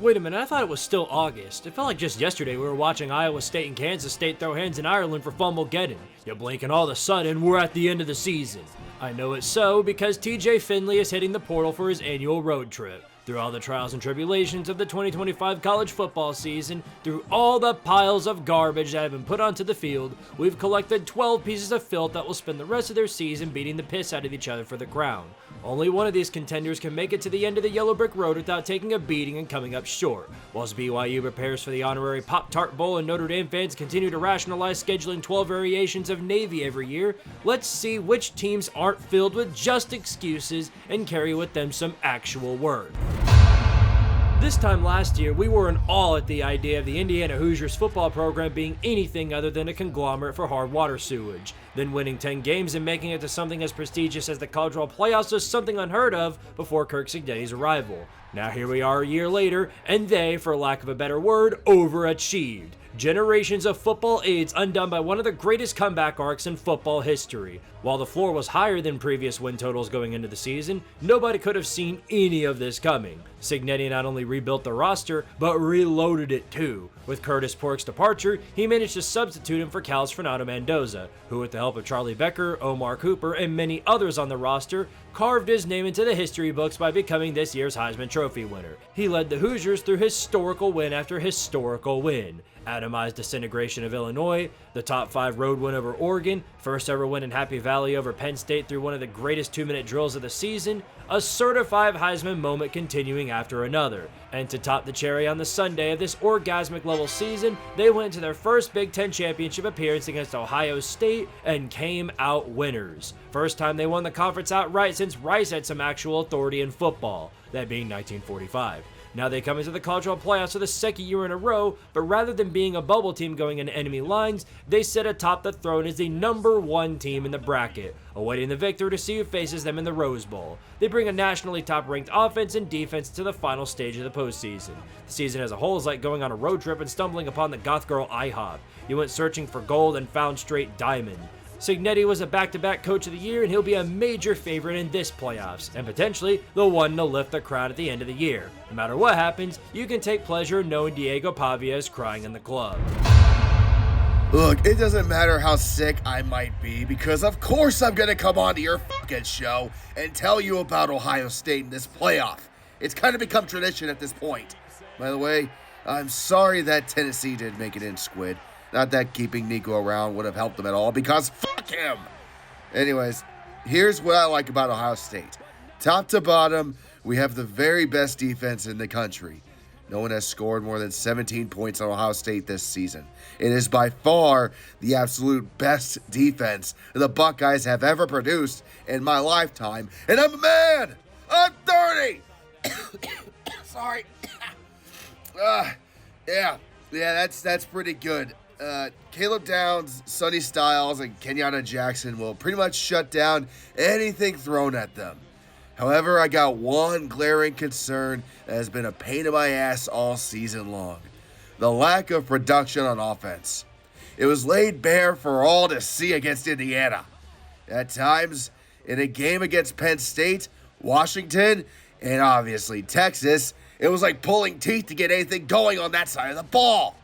Wait a minute, I thought it was still August. It felt like just yesterday we were watching Iowa State and Kansas State throw hands in Ireland for Fumblegeddon. You blink and all of a sudden, we're at the end of the season. I know it's so because TJ Finley is hitting the portal for his annual road trip. Through all the trials and tribulations of the 2025 college football season, through all the piles of garbage that have been put onto the field, we've collected 12 pieces of filth that will spend the rest of their season beating the piss out of each other for the crown. Only one of these contenders can make it to the end of the yellow brick road without taking a beating and coming up short. Whilst BYU prepares for the honorary Pop-Tart Bowl and Notre Dame fans continue to rationalize scheduling 12 variations of Navy every year, let's see which teams aren't filled with just excuses and carry with them some actual worth. This time last year, we were in awe at the idea of the Indiana Hoosiers football program being anything other than a conglomerate for hard water sewage. Then winning 10 games and making it to something as prestigious as the College World Playoffs was something unheard of before Kirk Cignetta's arrival. Now here we are a year later, and they, for lack of a better word, overachieved. Generations of football aids undone by one of the greatest comeback arcs in football history. While the floor was higher than previous win totals going into the season, nobody could have seen any of this coming. Cignetti not only rebuilt the roster, but reloaded it too. With Curtis Pork's departure, he managed to substitute him for Cal's Fernando Mendoza, who with the help of Charlie Becker, Omar Cooper, and many others on the roster, carved his name into the history books by becoming this year's Heisman Trophy winner. He led the Hoosiers through historical win after historical win. Atomized disintegration of Illinois, the top 5 road win over Oregon, first ever win in Happy Valley over Penn State through one of the greatest 2-minute drills of the season, a certified Heisman moment continuing after another. And to top the cherry on the Sunday of this orgasmic level season, they went to their first Big Ten championship appearance against Ohio State and came out winners. First time they won the conference outright since Rice had some actual authority in football, that being 1945. Now they come into the College World Playoffs for the second year in a row, but rather than being a bubble team going into enemy lines, they sit atop the throne as the number 1 team in the bracket, awaiting the victor to see who faces them in the Rose Bowl. They bring a nationally top-ranked offense and defense to the final stage of the postseason. The season as a whole is like going on a road trip and stumbling upon the goth girl IHOP. You went searching for gold and found straight diamond. Cignetti was a back-to-back coach of the year, and he'll be a major favorite in this playoffs, and potentially the one to lift the crown at the end of the year. No matter what happens, you can take pleasure in knowing Diego Pavia is crying in the club. Look, it doesn't matter how sick I might be, because of course I'm gonna come onto your fucking show and tell you about Ohio State in this playoff. It's kind of become tradition at this point. By the way, I'm sorry that Tennessee didn't make it in, Squid. Not that keeping Nico around would have helped them at all, because fuck him! Anyways, here's what I like about Ohio State. Top to bottom, we have the very best defense in the country. No one has scored more than 17 points on Ohio State this season. It is by far the absolute best defense the Buckeyes have ever produced in my lifetime. And I'm a man! I'm 30! Sorry. Yeah, that's pretty good. Caleb Downs, Sonny Styles, and Kenyatta Jackson will pretty much shut down anything thrown at them. However, I got one glaring concern that has been a pain in my ass all season long. The lack of production on offense. It was laid bare for all to see against Indiana. At times, in a game against Penn State, Washington, and obviously Texas, it was like pulling teeth to get anything going on that side of the ball.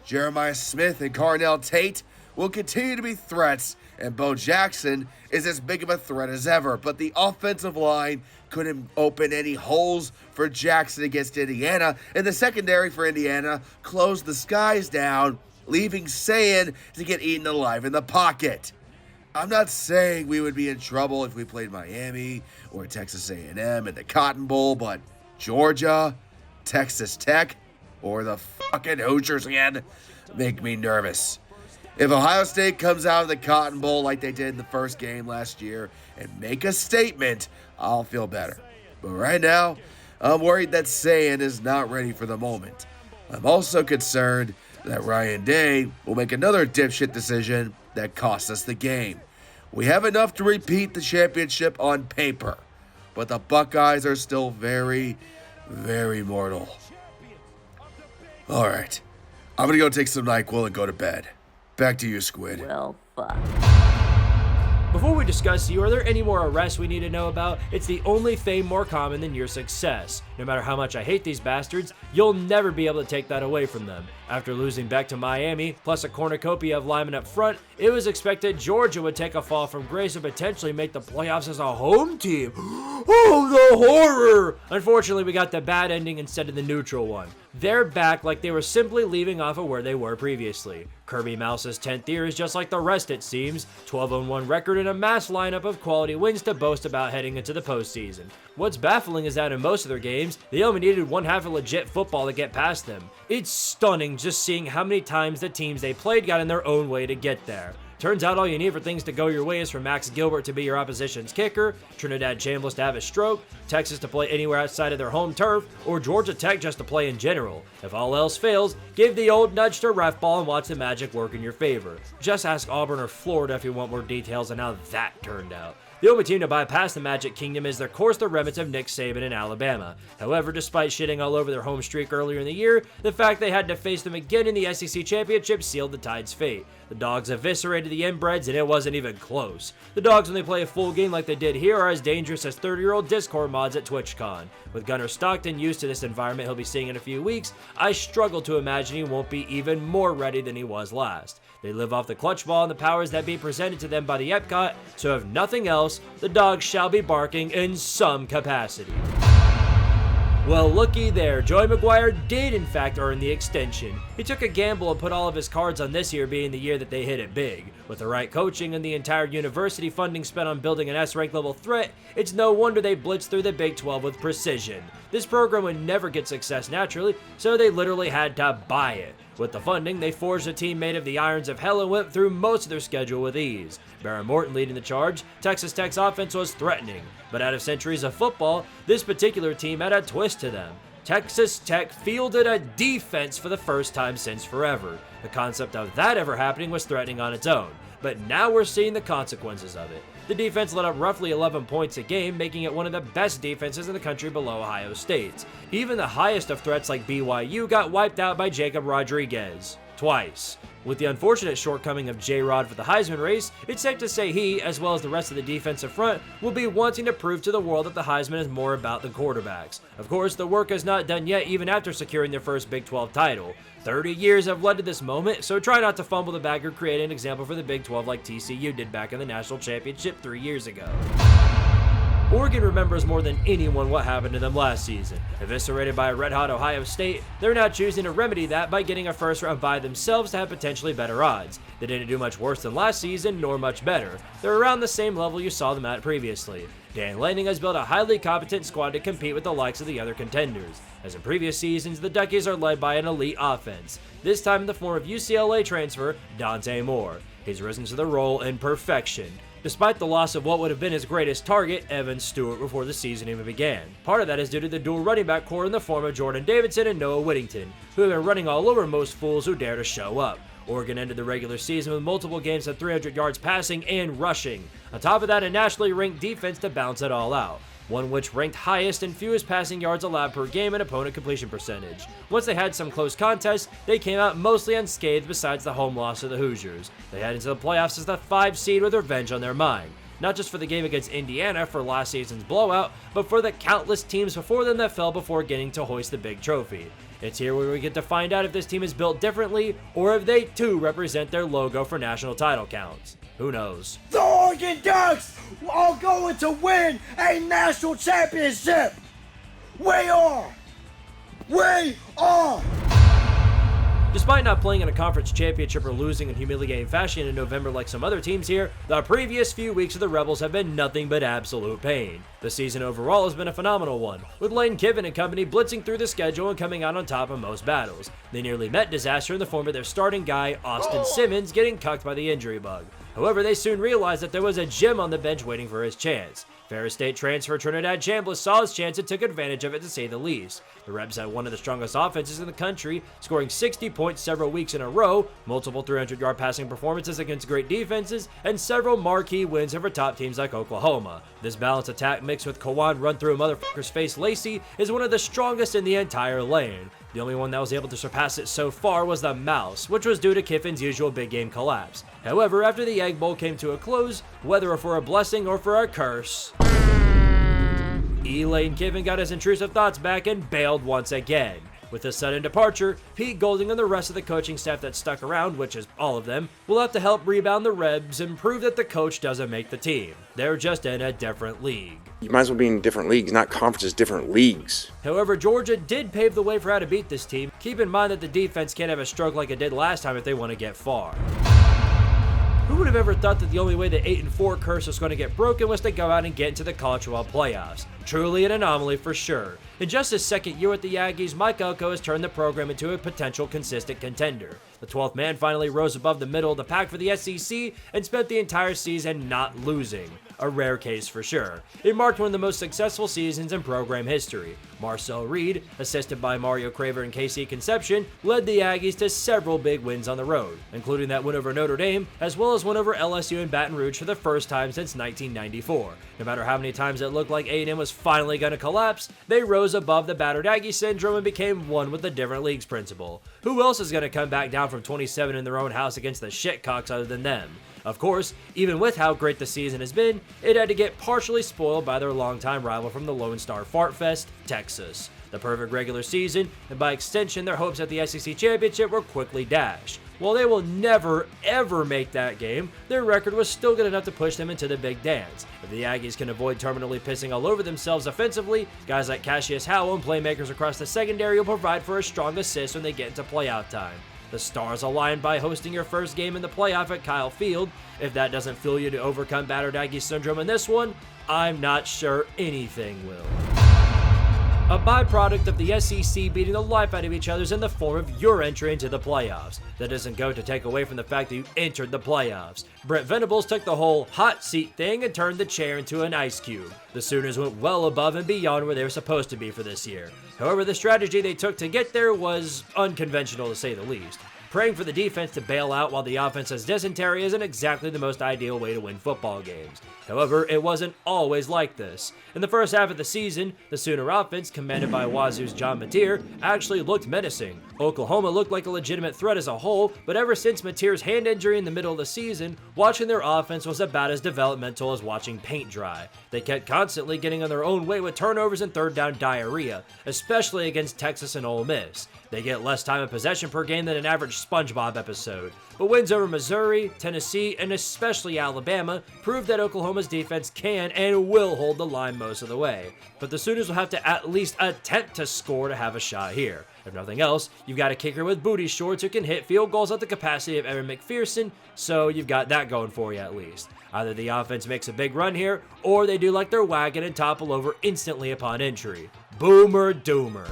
Jeremiah Smith and Carnell Tate will continue to be threats, and Bo Jackson is as big of a threat as ever, but the offensive line couldn't open any holes for Jackson against Indiana, and the secondary for Indiana closed the skies down, leaving Sayin to get eaten alive in the pocket. I'm not saying we would be in trouble if we played Miami or Texas A&M in the Cotton Bowl, but Georgia, Texas Tech, or the fucking Hoosiers again make me nervous. If Ohio State comes out of the Cotton Bowl like they did in the first game last year and make a statement, I'll feel better. But right now, I'm worried that Sayin is not ready for the moment. I'm also concerned that Ryan Day will make another dipshit decision that costs us the game. We have enough to repeat the championship on paper, but the Buckeyes are still very, very mortal. Alright, I'm gonna go take some NyQuil and go to bed. Back to you, Squid. Well, fuck. Before we discuss you, are there any more arrests we need to know about? It's the only fame more common than your success. No matter how much I hate these bastards, you'll never be able to take that away from them. After losing back to Miami, plus a cornucopia of linemen up front, it was expected Georgia would take a fall from grace and potentially make the playoffs as a home team. Oh, the horror! Unfortunately, we got the bad ending instead of the neutral one. They're back like they were simply leaving off of where they were previously. Kirby Mouse's 10th year is just like the rest, it seems. 12-1 record and a mass lineup of quality wins to boast about heading into the postseason. What's baffling is that in most of their games, they only needed one half of legit football to get past them. It's stunning just seeing how many times the teams they played got in their own way to get there. Turns out all you need for things to go your way is for Max Gilbert to be your opposition's kicker, Trinidad Chambliss to have a stroke, Texas to play anywhere outside of their home turf, or Georgia Tech just to play in general. If all else fails, give the old nudge to ref ball and watch the magic work in your favor. Just ask Auburn or Florida if you want more details on how that turned out. The only team to bypass the Magic Kingdom is, of course, the remnants of Nick Saban in Alabama. However, despite shitting all over their home streak earlier in the year, the fact they had to face them again in the SEC Championship sealed the Tide's fate. The Dogs eviscerated the inbreds, and it wasn't even close. The Dogs, when they play a full game like they did here, are as dangerous as 30-year-old Discord mods at TwitchCon. With Gunnar Stockton used to this environment he'll be seeing in a few weeks, I struggle to imagine he won't be even more ready than he was last. They live off the clutch ball and the powers that be presented to them by the Epcot, so if nothing else, the Dogs shall be barking in some capacity. Well, looky there, Joey McGuire did in fact earn the extension. He took a gamble and put all of his cards on this year being the year that they hit it big. With the right coaching and the entire university funding spent on building an S-rank level threat, it's no wonder they blitzed through the Big 12 with precision. This program would never get success naturally, so they literally had to buy it. With the funding, they forged a team made of the irons of hell and went through most of their schedule with ease. Baron Morton leading the charge, Texas Tech's offense was threatening, but out of centuries of football, this particular team had a twist to them. Texas Tech fielded a defense for the first time since forever. The concept of that ever happening was threatening on its own, but now we're seeing the consequences of it. The defense let up roughly 11 points a game, making it one of the best defenses in the country below Ohio State's. Even the highest of threats like BYU got wiped out by Jacob Rodriguez. Twice. With the unfortunate shortcoming of J-Rod for the Heisman race, it's safe to say he, as well as the rest of the defensive front, will be wanting to prove to the world that the Heisman is more about the quarterbacks. Of course, the work is not done yet even after securing their first Big 12 title. 30 years have led to this moment, so try not to fumble the bag or create an example for the Big 12 like TCU did back in the national championship 3 years ago. Oregon remembers more than anyone what happened to them last season. Eviscerated by a red-hot Ohio State, they're now choosing to remedy that by getting a first-round bye themselves to have potentially better odds. They didn't do much worse than last season, nor much better. They're around the same level you saw them at previously. Dan Lanning has built a highly competent squad to compete with the likes of the other contenders. As in previous seasons, the Duckies are led by an elite offense, this time in the form of UCLA transfer Dante Moore. He's risen to the role in perfection, despite the loss of what would have been his greatest target, Evan Stewart, before the season even began. Part of that is due to the dual running back core in the form of Jordan Davidson and Noah Whittington, who have been running all over most fools who dare to show up. Oregon ended the regular season with multiple games of 300 yards passing and rushing. On top of that, a nationally ranked defense to balance it all out, one which ranked highest in fewest passing yards allowed per game and opponent completion percentage. Once they had some close contests, they came out mostly unscathed besides the home loss to the Hoosiers. They head into the playoffs as the 5 seed with revenge on their mind. Not just for the game against Indiana for last season's blowout, but for the countless teams before them that fell before getting to hoist the big trophy. It's here where we get to find out if this team is built differently, or if they too represent their logo for national title counts. Who knows? The Oregon Ducks are going to win a national championship! We are! We are! Despite not playing in a conference championship or losing in humiliating fashion in November like some other teams here, the previous few weeks of the Rebels have been nothing but absolute pain. The season overall has been a phenomenal one, with Lane Kiffin and company blitzing through the schedule and coming out on top of most battles. They nearly met disaster in the form of their starting guy, Austin Simmons, getting cucked by the injury bug. However, they soon realized that there was a gem on the bench waiting for his chance. Ferris State transfer Trinidad Chambliss saw his chance and took advantage of it, to say the least. The Rebs had one of the strongest offenses in the country, scoring 60 points several weeks in a row, multiple 300-yard passing performances against great defenses, and several marquee wins over top teams like Oklahoma. This balanced attack mixed with Kawan run-through a motherfucker's face Lacey is one of the strongest in the entire lane. The only one that was able to surpass it so far was the Mouse, which was due to Kiffin's usual big game collapse. However, after the Egg Bowl came to a close, whether for a blessing or for a curse, Lane Kiffin got his intrusive thoughts back and bailed once again. With his sudden departure, Pete Golding and the rest of the coaching staff that stuck around, which is all of them, will have to help rebound the Rebs and prove that the coach doesn't make the team. They're just in a different league. You might as well be in different leagues, not conferences, different leagues. However, Georgia did pave the way for how to beat this team. Keep in mind that the defense can't have a stroke like it did last time if they want to get far. Who would have ever thought that the only way the 8-4 curse was going to get broken was to go out and get into the college football playoffs? Truly an anomaly for sure. In just his second year with the Aggies, Mike Elko has turned the program into a potential consistent contender. The 12th man finally rose above the middle of the pack for the SEC and spent the entire season not losing. A rare case for sure. It marked one of the most successful seasons in program history. Marcel Reed, assisted by Mario Craver and KC Conception, led the Aggies to several big wins on the road, including that win over Notre Dame, as well as one over LSU and Baton Rouge for the first time since 1994. No matter how many times it looked like A&M was finally going to collapse, they rose above the battered Aggie syndrome and became one with the different leagues principle. Who else is going to come back down from 27 in their own house against the shitcocks other than them? Of course, even with how great the season has been, it had to get partially spoiled by their longtime rival from the Lone Star Fart Fest, Texas. The perfect regular season, and by extension their hopes at the SEC Championship, were quickly dashed. While they will never, ever make that game, their record was still good enough to push them into the big dance. If the Aggies can avoid terminally pissing all over themselves offensively, guys like Cassius Howell and playmakers across the secondary will provide for a strong assist when they get into playoff time. The stars align by hosting your first game in the playoff at Kyle Field. If that doesn't fuel you to overcome battered Aggie syndrome in this one, I'm not sure anything will. A byproduct of the SEC beating the life out of each other is in the form of your entry into the playoffs. That doesn't go to take away from the fact that you entered the playoffs. Brent Venables took the whole hot seat thing and turned the chair into an ice cube. The Sooners went well above and beyond where they were supposed to be for this year. However, the strategy they took to get there was unconventional to say the least. Praying for the defense to bail out while the offense has dysentery isn't exactly the most ideal way to win football games. However, it wasn't always like this. In the first half of the season, the Sooner offense, commanded by Wazoo's John Mateer, actually looked menacing. Oklahoma looked like a legitimate threat as a whole, but ever since Mateer's hand injury in the middle of the season, watching their offense was about as developmental as watching paint dry. They kept constantly getting on their own way with turnovers and third down diarrhea, especially against Texas and Ole Miss. They get less time of possession per game than an average SpongeBob episode. But wins over Missouri, Tennessee, and especially Alabama prove that Oklahoma's defense can and will hold the line most of the way. But the Sooners will have to at least attempt to score to have a shot here. If nothing else, you've got a kicker with booty shorts who can hit field goals at the capacity of Evan McPherson, so you've got that going for you at least. Either the offense makes a big run here, or they do like their wagon and topple over instantly upon entry. Boomer doomer.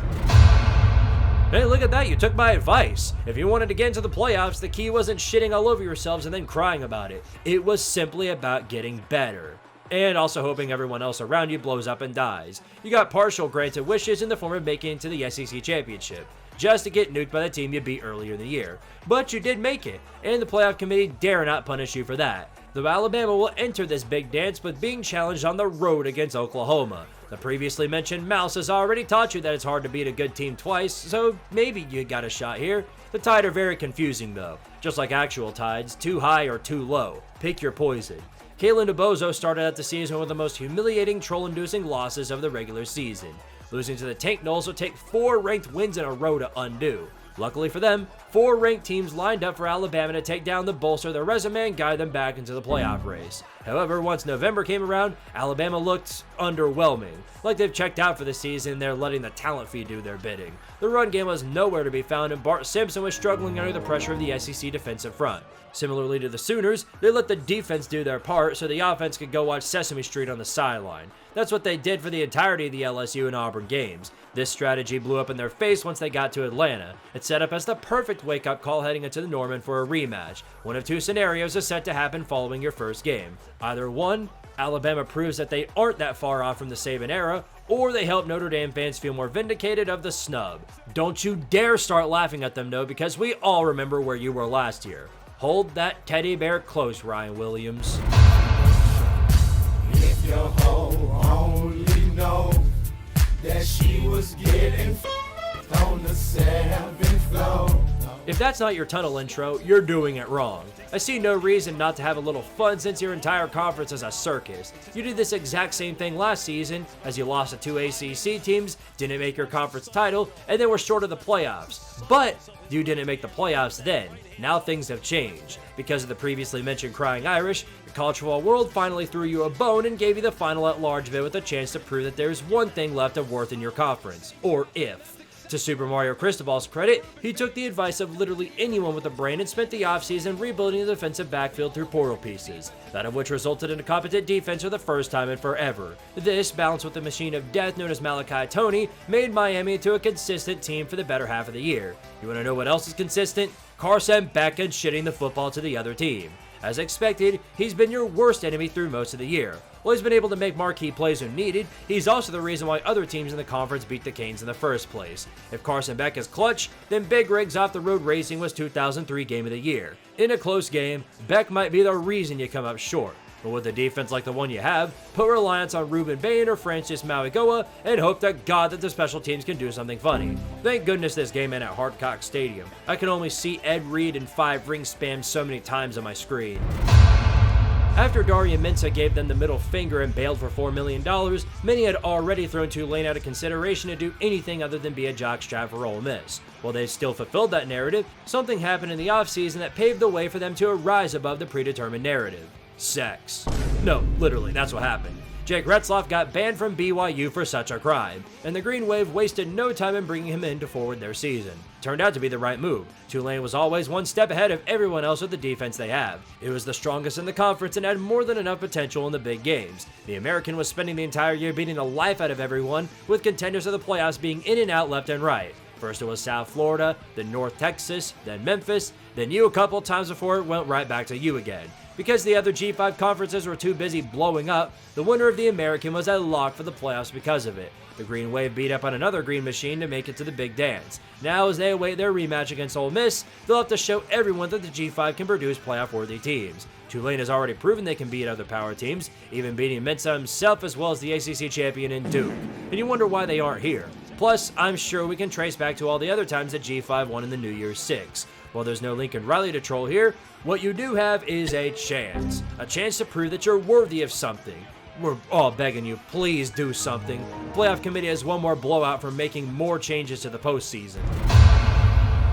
Hey, look at that, you took my advice. If you wanted to get into the playoffs, the key wasn't shitting all over yourselves and then crying about it. It was simply about getting better. And also hoping everyone else around you blows up and dies. You got partial granted wishes in the form of making it to the SEC Championship, just to get nuked by the team you beat earlier in the year. But you did make it, and the playoff committee dare not punish you for that. Though Alabama will enter this big dance with being challenged on the road against Oklahoma. The previously mentioned Mouse has already taught you that it's hard to beat a good team twice, so maybe you got a shot here. The Tide are very confusing though. Just like actual Tides, too high or too low. Pick your poison. Kalen DeBozo started out the season with one of the most humiliating, troll-inducing losses of the regular season. Losing to the Tank Knolls will take 4 ranked wins in a row to undo. Luckily for them, 4 ranked teams lined up for Alabama to take down the bolster their resume and guide them back into the playoff race. However, once November came around, Alabama looked underwhelming. Like they've checked out for the season and they're letting the talent feed do their bidding. The run game was nowhere to be found and Bart Simpson was struggling under the pressure of the SEC defensive front. Similarly to the Sooners, they let the defense do their part so the offense could go watch Sesame Street on the sideline. That's what they did for the entirety of the LSU and Auburn games. This strategy blew up in their face once they got to Atlanta. It set up as the perfect wake-up call heading into the Norman for a rematch. One of 2 scenarios is set to happen following your first game. Either 1, Alabama proves that they aren't that far off from the Saban era, or they help Notre Dame fans feel more vindicated of the snub. Don't you dare start laughing at them though, because we all remember where you were last year. Hold that teddy bear close, Ryan Williams. If your hoe only know that she was getting don't If that's not your tunnel intro, you're doing it wrong. I see no reason not to have a little fun since your entire conference is a circus. You did this exact same thing last season, as you lost to 2 ACC teams, didn't make your conference title, and then were short of the playoffs. But you didn't make the playoffs then. Now things have changed. Because of the previously mentioned Crying Irish, the college football world finally threw you a bone and gave you the final at-large bid with a chance to prove that there's one thing left of worth in your conference. Or if. To Super Mario Cristobal's credit, he took the advice of literally anyone with a brain and spent the offseason rebuilding the defensive backfield through portal pieces, that of which resulted in a competent defense for the first time in forever. This, balanced with the machine of death known as Malachi Toney, made Miami into a consistent team for the better half of the year. You want to know what else is consistent? Carson Beck and shitting the football to the other team. As expected, he's been your worst enemy through most of the year. While he's been able to make marquee plays when needed, he's also the reason why other teams in the conference beat the Canes in the first place. If Carson Beck is clutch, then Big Rigs Off the Road Racing was 2003 Game of the Year. In a close game, Beck might be the reason you come up short. But with a defense like the one you have, put reliance on Ruben Bain or Francis Mauigoa and hope to God that the special teams can do something funny. Thank goodness this game ended at Hardcock Stadium. I can only see Ed Reed and 5 rings spammed so many times on my screen. After Darian Mensah gave them the middle finger and bailed for $4 million, many had already thrown Tulane out of consideration to do anything other than be a jockstrap for Ole Miss. While they still fulfilled that narrative, something happened in the offseason that paved the way for them to rise above the predetermined narrative. Sex. No, literally, that's what happened. Jake Retzloff got banned from BYU for such a crime, and the Green Wave wasted no time in bringing him in to forward their season. Turned out to be the right move. Tulane was always one step ahead of everyone else with the defense they have. It was the strongest in the conference and had more than enough potential in the big games. The American was spending the entire year beating the life out of everyone, with contenders of the playoffs being in and out left and right. First it was South Florida, then North Texas, then Memphis, then you a couple times before it went right back to you again. Because the other G5 conferences were too busy blowing up, the winner of the American was a lock for the playoffs because of it. The Green Wave beat up on another Green Machine to make it to the big dance. Now, as they await their rematch against Ole Miss, they'll have to show everyone that the G5 can produce playoff-worthy teams. Tulane has already proven they can beat other power teams, even beating Mensah himself as well as the ACC champion in Duke. And you wonder why they aren't here. Plus, I'm sure we can trace back to all the other times that G5 won in the New Year's Six. While there's no Lincoln Riley to troll here, what you do have is a chance. A chance to prove that you're worthy of something. We're all begging you, please do something. The playoff committee has one more blowout for making more changes to the postseason.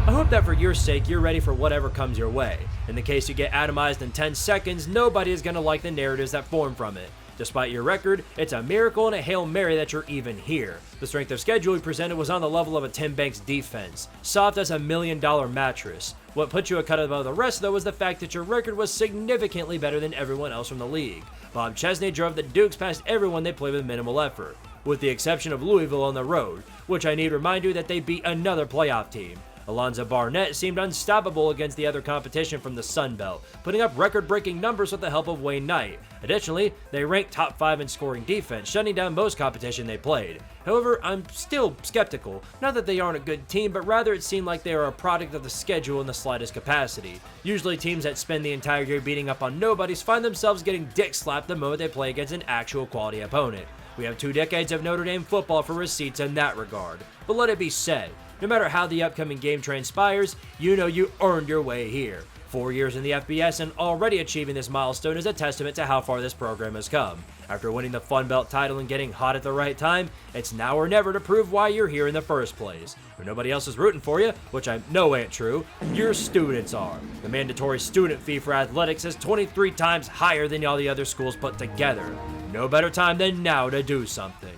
I hope that for your sake, you're ready for whatever comes your way. In the case you get atomized in 10 seconds, nobody is going to like the narratives that form from it. Despite your record, it's a miracle and a Hail Mary that you're even here. The strength of schedule we presented was on the level of a Tim Banks defense, soft as $1 million mattress. What put you a cut above the rest, though, was the fact that your record was significantly better than everyone else from the league. Bob Chesney drove the Dukes past everyone they played with minimal effort, with the exception of Louisville on the road, which I need to remind you that they beat another playoff team. Alonzo Barnett seemed unstoppable against the other competition from the Sun Belt, putting up record-breaking numbers with the help of Wayne Knight. Additionally, they ranked top 5 in scoring defense, shutting down most competition they played. However, I'm still skeptical. Not that they aren't a good team, but rather it seemed like they are a product of the schedule in the slightest capacity. Usually teams that spend the entire year beating up on nobodies find themselves getting dick-slapped the moment they play against an actual quality opponent. We have 2 decades of Notre Dame football for receipts in that regard. But let it be said, no matter how the upcoming game transpires, you know you earned your way here. 4 years in the FBS and already achieving this milestone is a testament to how far this program has come. After winning the Fun Belt title and getting hot at the right time, it's now or never to prove why you're here in the first place. When nobody else is rooting for you, which I know ain't true, your students are. The mandatory student fee for athletics is 23 times higher than all the other schools put together. No better time than now to do something.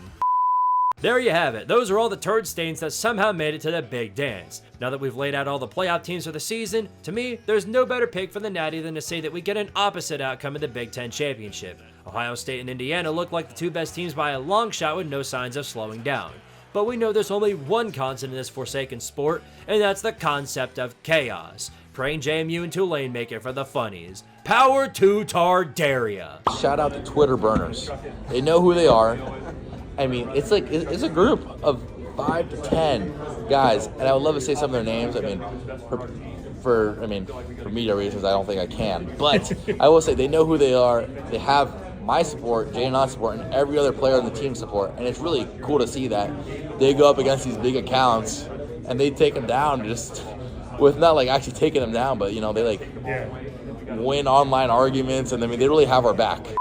There you have it. Those are all the turd stains that somehow made it to the big dance. Now that we've laid out all the playoff teams for the season, to me, there's no better pick for the Natty than to say that we get an opposite outcome in the Big Ten Championship. Ohio State and Indiana look like the 2 best teams by a long shot with no signs of slowing down. But we know there's only one constant in this forsaken sport, and that's the concept of chaos. Praying JMU and Tulane make it for the funnies. Power to Tardaria. Shout out to Twitter burners. They know who they are. I mean, it's a group of 5 to 10 guys, and I would love to say some of their names. I mean, for media reasons, I don't think I can. But I will say they know who they are. They have my support, Jay and I's support, and every other player on the team support. And it's really cool to see that they go up against these big accounts and they take them down just with not actually taking them down, but they win online arguments, and they really have our back.